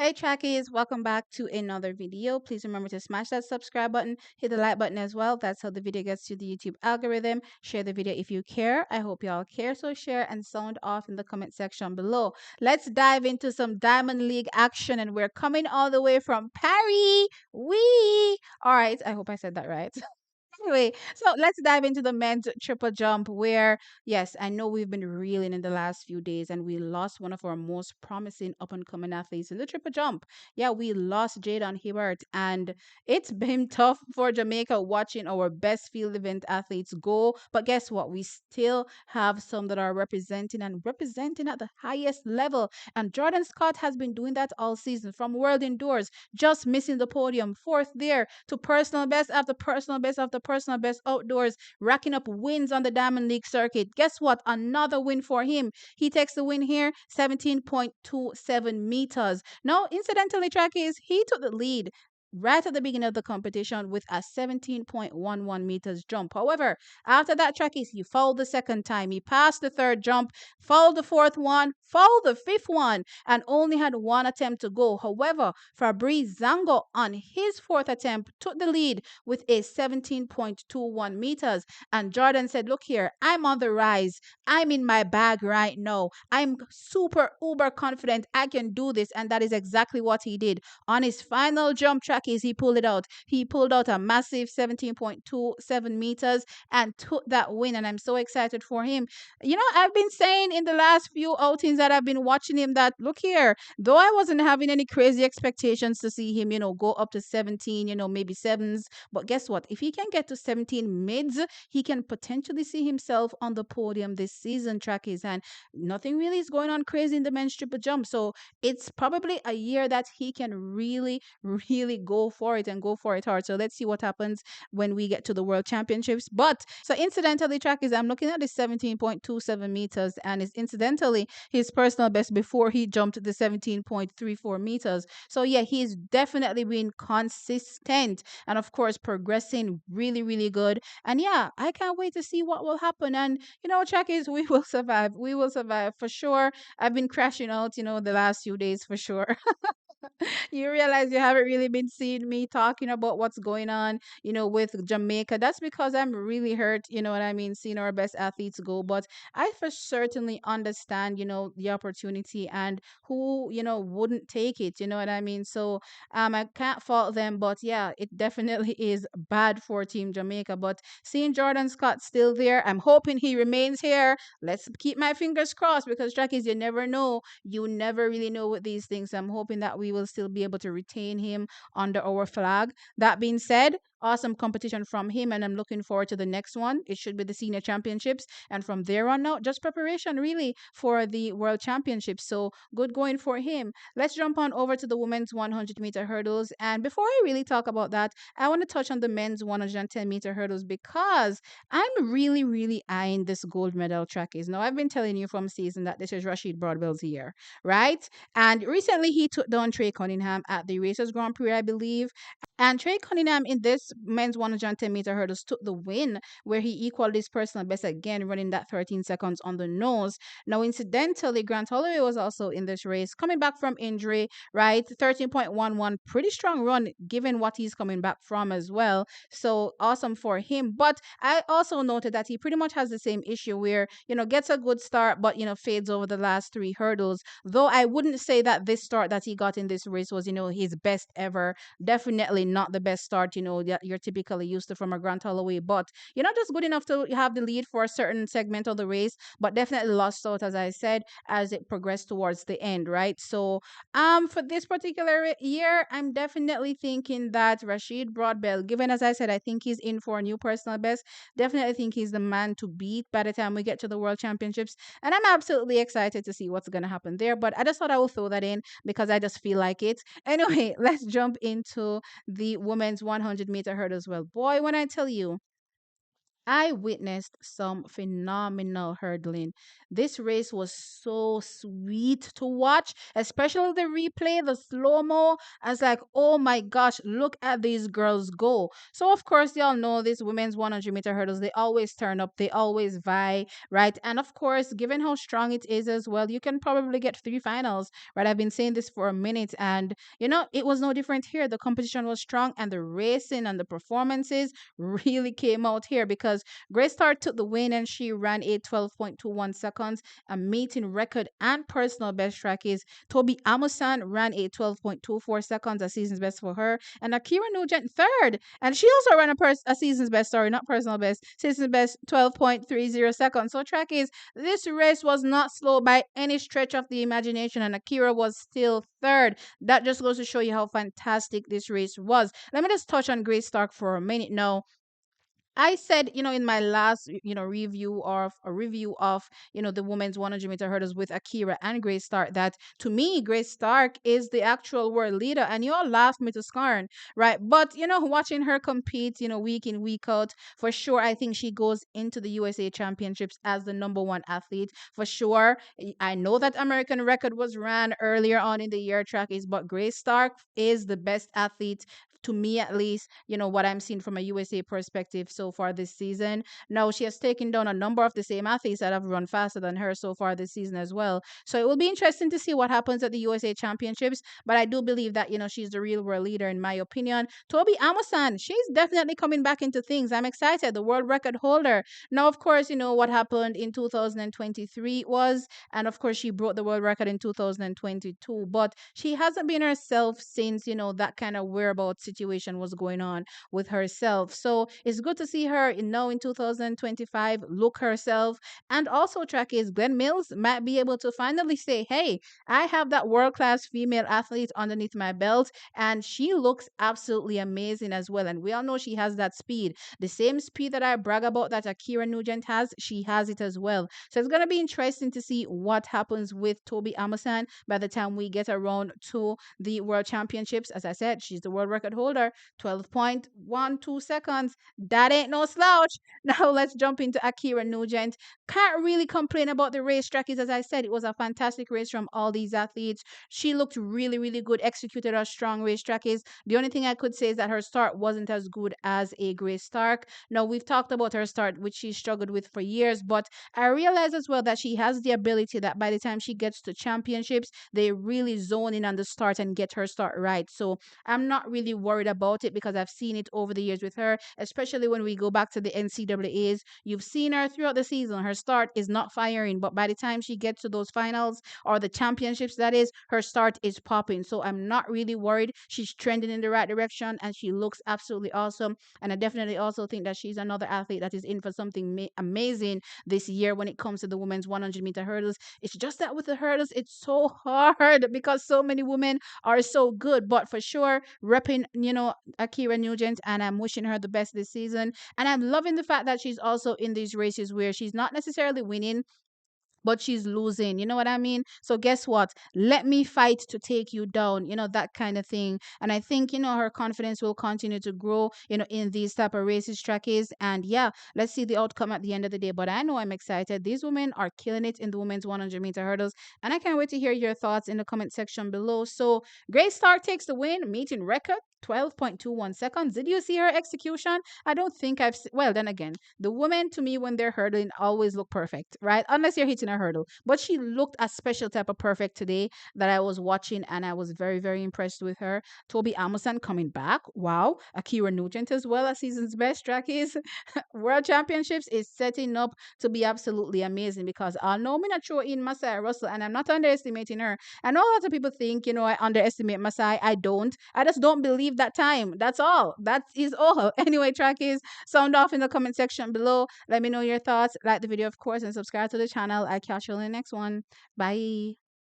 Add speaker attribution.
Speaker 1: Hey trackies, welcome back to another video. Please remember to smash that subscribe button, hit the like button as well. That's how the video gets to the YouTube algorithm. Share the video if you care. I hope y'all care, so share and sound off in the comment section below. Let's dive into some Diamond League action, and we're coming all the way from Paris. Wee! All right, I hope I said that right. Anyway, so let's dive into the men's triple jump where, yes, I know we've been reeling in the last few days and we lost one of our most promising up and coming athletes in the triple jump. Yeah, we lost Jadon Hibbert, and it's been tough for Jamaica watching our best field event athletes go. But guess what? We still have some that are representing and representing at the highest level. And Jordan Scott has been doing that all season from World Indoors, just missing the podium, fourth there to personal best after personal best after personal best outdoors, racking up wins on the Diamond League circuit. Guess what? Another win for him. He takes the win here, 17.27 meters. Now, incidentally, trackies, he took the lead right at the beginning of the competition with a 17.11 meters jump. However, after that, trackies, he fouled the second time. He passed the third jump, fouled the fourth one, fouled the fifth one, and only had one attempt to go. However, Fabrice Zango on his fourth attempt took the lead with a 17.21 meters. And Jordan said, look here, I'm on the rise. I'm in my bag right now. I'm super uber confident I can do this. And that is exactly what he did. On his final jump track, is he pulled it out. He pulled out a massive 17.27 meters and took that win. And I'm so excited for him. You know, I've been saying in the last few outings that I've been watching him that, look here, though I wasn't having any crazy expectations to see him, go up to 17, maybe sevens. But guess what? If he can get to 17 mids, he can potentially see himself on the podium this season, trackies. And nothing really is going on crazy in the men's triple jump. So it's probably a year that he can really, really go for it and go for it hard. So let's see what happens when we get to the World Championships. But so incidentally, trackies, I'm looking at the 17.27 meters, and it's incidentally his personal best before he jumped the 17.34 meters. So yeah, he's definitely been consistent and of course progressing really, really good. And yeah, I can't wait to see what will happen. And trackies, we will survive. We will survive for sure. I've been crashing out, the last few days for sure. You realize you haven't really been seeing me talking about what's going on, with Jamaica. That's because I'm really hurt, you know what I mean, seeing our best athletes go. But I for certainly understand, the opportunity and who, wouldn't take it, you know what I mean? So I can't fault them, but yeah, it definitely is bad for Team Jamaica. But seeing Jordan Scott still there, I'm hoping he remains here. Let's keep my fingers crossed because trackies, you never know. You never really know with these things. I'm hoping that we will still be able to retain him under our flag. That being said, awesome competition from him, and I'm looking forward to the next one. It should be the senior championships, and from there on out, just preparation really for the world championships. So good going for him. Let's jump on over to the women's 100-meter hurdles. And before I really talk about that, I want to touch on the men's 110-meter hurdles because I'm really, really eyeing this gold medal trackies. Now, I've been telling you from season that this is Rashid Broadwell's year, right? And recently he took down Trey Cunningham at the Racers Grand Prix, I believe. And Trey Cunningham in this men's 110-meter hurdles took the win, where he equaled his personal best again, running that 13 seconds on the nose. Now, incidentally, Grant Holloway was also in this race, coming back from injury, right? 13.11, pretty strong run given what he's coming back from as well. So awesome for him. But I also noted that he pretty much has the same issue where, gets a good start, but, fades over the last three hurdles. Though I wouldn't say that this start that he got in this race was, his best ever. Definitely not the best start, that you're typically used to from a Grant Holloway. But, just good enough to have the lead for a certain segment of the race, but definitely lost out, as I said, as it progressed towards the end, right? So, for this particular year, I'm definitely thinking that Rashid Broadbell, given as I said, I think he's in for a new personal best. Definitely think he's the man to beat by the time we get to the World Championships. And I'm absolutely excited to see what's going to happen there. But I just thought I would throw that in because I just feel like it. Anyway, let's jump into the women's 100-meter hurdles. Well, boy, when I tell you, I witnessed some phenomenal hurdling. This race was so sweet to watch, especially the replay, the slow mo. I was like, oh my gosh, look at these girls go. So, of course, y'all know these women's 100-meter hurdles, they always turn up, they always vie, right? And of course, given how strong it is as well, you can probably get three finals, right? I've been saying this for a minute, and it was no different here. The competition was strong, and the racing and the performances really came out here because Grace Star took the win and she ran a 12.21 seconds, a meeting record and personal best track is Toby Amusan ran a 12.24 seconds, a season's best for her, and Akira Nugent third. And she also ran a season's best, sorry, not personal best, season's best 12.30 seconds. So track is this race was not slow by any stretch of the imagination, and Akira was still third. That just goes to show you how fantastic this race was. Let me just touch on Grace Stark for a minute now. I said, in my last, review of, the women's 100-meter hurdles with Akira and Grace Stark, that to me, Grace Stark is the actual world leader, and you all laughed me to scorn, right? But, watching her compete, week in, week out, for sure, I think she goes into the USA Championships as the number one athlete, for sure. I know that American record was ran earlier on in the year track is, but Grace Stark is the best athlete to me at least, what I'm seeing from a USA perspective so far this season. Now, she has taken down a number of the same athletes that have run faster than her so far this season as well. So it will be interesting to see what happens at the USA Championships. But I do believe that, she's the real world leader, in my opinion. Toby Amusan, she's definitely coming back into things. I'm excited. The world record holder. Now, of course, what happened in 2023 was, and of course, she broke the world record in 2022, but she hasn't been herself since, that kind of whereabouts situation was going on with herself. So it's good to see her now in 2025 look herself. And also, track is Glenn Mills might be able to finally say, hey, I have that world class female athlete underneath my belt, and she looks absolutely amazing as well. And we all know she has that speed. The same speed that I brag about that Akira Nugent has, she has it as well. So it's going to be interesting to see what happens with Toby Amasan by the time we get around to the World Championships. As I said, she's the world record holder, 12.12 seconds. That ain't no slouch. Now let's jump into Akira Nugent. Can't really complain about the racetrack. As I said, it was a fantastic race from all these athletes. She looked really, really good, executed a strong racetrack is. The only thing I could say is that her start wasn't as good as a Grace Stark. Now, we've talked about her start, which she struggled with for years, but I realize as well that she has the ability that by the time she gets to championships, they really zone in on the start and get her start right. So I'm not really worried about it because I've seen it over the years with her, especially when we go back to the NCAAs. You've seen her throughout the season. Her start is not firing, but by the time she gets to those finals or the championships, that is, her start is popping. So I'm not really worried. She's trending in the right direction and she looks absolutely awesome. And I definitely also think that she's another athlete that is in for something amazing this year when it comes to the women's 100-meter hurdles. It's just that with the hurdles, it's so hard because so many women are so good. But for sure, repping, Akira Nugent, and I'm wishing her the best this season. And I'm loving the fact that she's also in these races where she's not necessarily winning, but she's losing. You know what I mean? So guess what? Let me fight to take you down, that kind of thing. And I think, her confidence will continue to grow, in these type of races, trackies. And yeah, let's see the outcome at the end of the day. But I know I'm excited. These women are killing it in the women's 100-meter hurdles. And I can't wait to hear your thoughts in the comment section below. So Grace Stark takes the win, meeting record 12.21 seconds. Did you see her execution? I don't think well, then again, the women to me when they're hurdling always look perfect, right? Unless you're hitting a hurdle. But she looked a special type of perfect today that I was watching and I was very, very impressed with her. Toby Amusan coming back. Wow. Akira Nugent as well as season's best track is. World Championships is setting up to be absolutely amazing because I know me not throw in Masai Russell and I'm not underestimating her. I know a lot of people think, I underestimate Masai. I don't. I just don't believe that time. That's all. That is all. Anyway, track is sound off in the comment section below. Let me know your thoughts. Like the video, of course, and subscribe to the channel. I'll catch you in the next one. Bye.